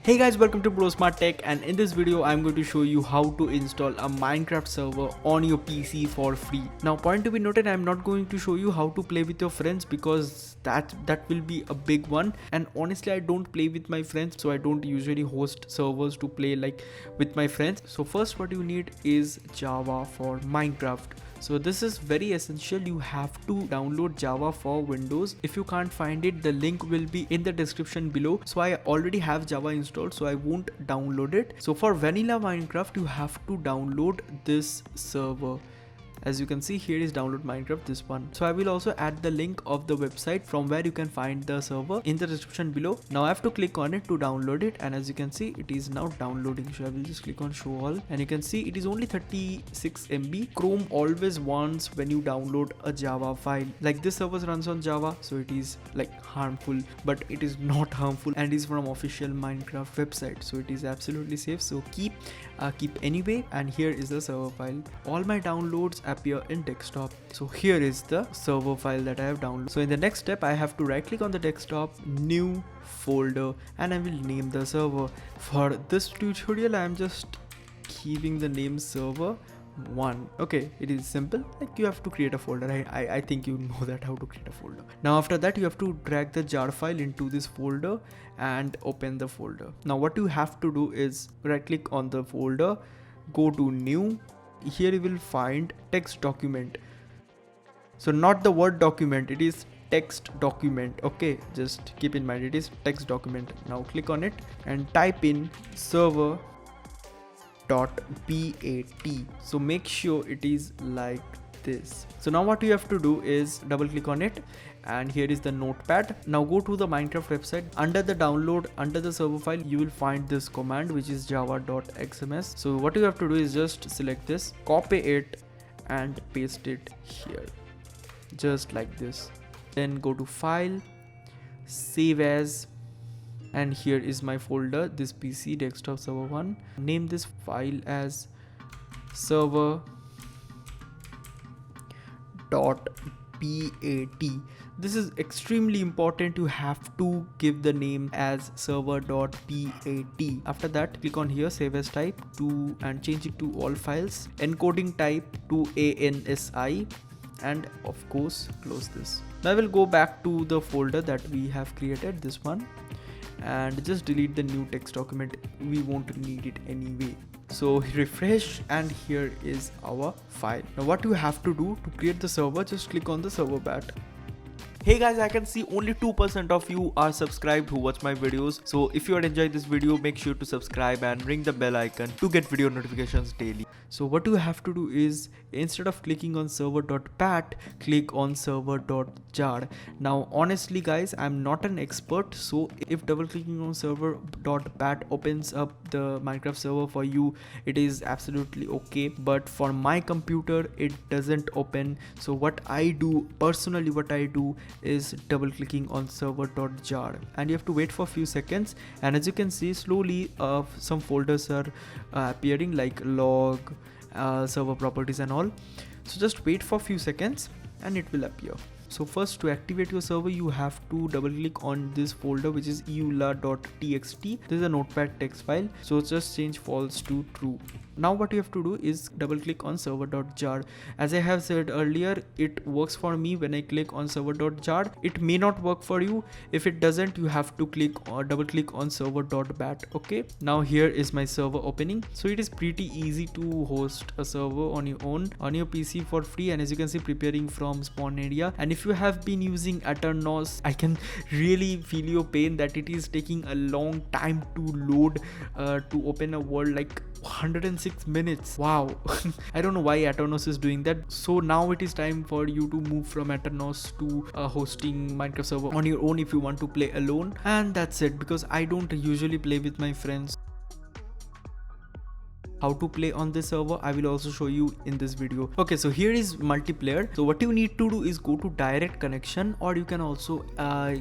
Hey guys, welcome to Bro Smart Tech, and in this video I'm going to show you how to install a Minecraft server on your PC for free. Now, point to be noted, I'm not going to show you how to play with your friends because that will be a big one, and honestly I don't play with my friends, so I don't usually host servers to play like with my friends. So first what you need is Java for Minecraft. So this is very essential. You have to download Java for Windows. If you can't find it, the link will be in the description below. So I already have Java installed, so I won't download it. So for vanilla Minecraft, you have to download this server. As you can see, here is download Minecraft, this one. So I will also add the link of the website from where you can find the server in the description below. Now I have to click on it to download it, and as you can see, it is now downloading. So I will just click on show all, and you can see it is only 36 MB. Chrome always wants when you download a Java file. Like this server runs on Java, so it is like harmful, but it is not harmful and is from official Minecraft website, so it is absolutely safe. So keep anyway, and here is the server file. All my downloads appear in desktop. So here is the server file that I have downloaded. So in the next step, I have to right click on the desktop, new folder, and I will name the server. For this tutorial, I am just giving the name server 1. Okay, it is simple. Like you have to create a folder. I think you know that how to create a folder. Now after that, you have to drag the jar file into this folder and open the folder. Now what you have to do is right click on the folder, go to new. Here you will find text document. So not the Word document, it is text document. Okay, just keep in mind it is text document. Now click on it and type in server .bat. So make sure it is like this. So now what you have to do is double click on it, and here is the notepad. Now go to the Minecraft website. Under the download, under the server file, you will find this command, which is java.xms. So what you have to do is just select this, copy it and paste it here, just like this. Then go to file, save as, and here is my folder, this PC desktop server 1. Name this file as server.bat. This is extremely important. You have to give the name as server.bat. After that, click on here, save as type to, and change it to all files, encoding type to ANSI, and of course close this. Now I will go back to the folder that we have created, this one, and just delete the new text document. We won't need it anyway. So refresh, and here is our file. Now what you have to do to create the server, just click on the server bat. Hey guys, I can see only 2% of you are subscribed who watch my videos. So if you are enjoying this video, make sure to subscribe and ring the bell icon to get video notifications daily. So what you have to do is, instead of clicking on server.bat, click on server.jar. Now honestly guys, I'm not an expert, so if double clicking on server.bat opens up the Minecraft server for you, it is absolutely okay, but for my computer it doesn't open. So what I do personally, is double clicking on server.jar, and you have to wait for a few seconds, and as you can see, slowly some folders are appearing, like log, server properties and all. So just wait for a few seconds and it will appear. So first, to activate your server, you have to double click on this folder, which is eula.txt. This is a notepad text file, so just change false to true. Now what you have to do is double click on server.jar. As I have said earlier, it works for me when I click on server.jar. It may not work for you. If it doesn't, you have to click or double click on server.bat. Okay, now here is my server opening. So it is pretty easy to host a server on your own on your PC for free, and as you can see, preparing from spawn area. And if you have been using Aternos, I can really feel your pain that it is taking a long time to load to open a world, like 106 minutes. Wow. I don't know why Aternos is doing that. So now it is time for you to move from Aternos to hosting Minecraft server on your own if you want to play alone. And that's it, because I don't usually play with my friends. how to play on this server, I will also show you in this video. Okay, so here is multiplayer. So what you need to do is go to direct connection, or you can also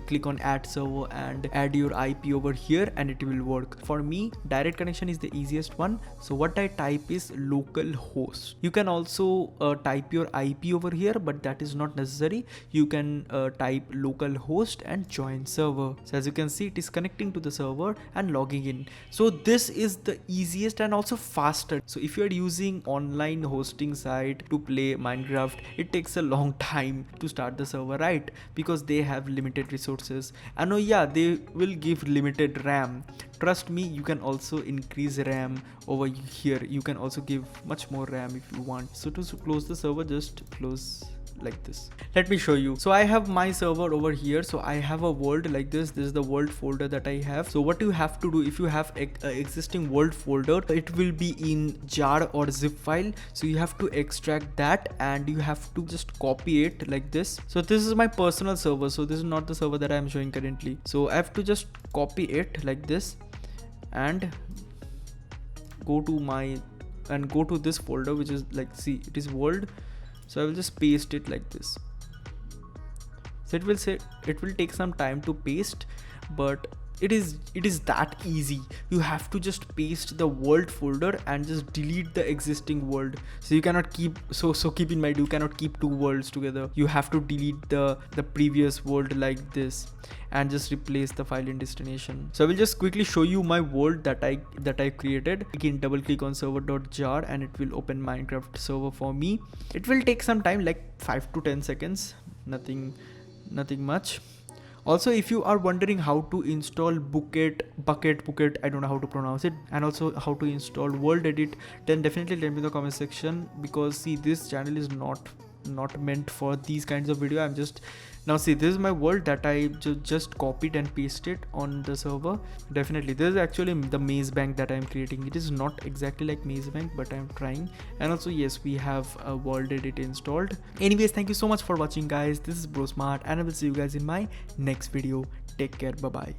click on add server and add your IP over here and it will work. For me, direct connection is the easiest one. So what I type is local host. You can also type your IP over here, but that is not necessary. You can type local host and join server. So as you can see, it is connecting to the server and logging in. So this is the easiest and also faster. So if you are using online hosting site to play Minecraft, it takes a long time to start the server, right? Because they have limited resources. And oh yeah, they will give limited RAM. Trust me, you can also increase RAM over here. You can also give much more RAM if you want. So to close the server, just close like this. Let me show you. So I have my server over here. So I have a world like this. This is the world folder that I have. So what you have to do, if you have existing world folder, it will be in jar or zip file. So you have to extract that and you have to just copy it like this. So this is my personal server. So this is not the server that I am showing currently. So I have to just copy it like this and go to this folder, which is like, see, it is world. So I will just paste it like this. So it will take some time to paste, but it is that easy. You have to just paste the world folder and just delete the existing world. So you cannot keep, so keep in mind, you cannot keep two worlds together. You have to delete the previous world like this and just replace the file in destination. So I will just quickly show you my world that I created. Again, double click on server.jar and it will open Minecraft server for me. It will take some time, like 5 to 10 seconds, nothing much. Also, if you are wondering how to install bukkit, I don't know how to pronounce it, and also how to install world edit, then definitely let me in the comment section, because see, this channel is not meant for these kinds of video. I'm just, now see, this is my world that I just copied and pasted on the server. Definitely this is actually the maze bank that I'm creating. It is not exactly like maze bank, but I'm trying. And also, yes, we have a world edit installed. Anyways, thank you so much for watching, guys. This is Bro Smart, and I will see you guys in my next video. Take care. Bye bye.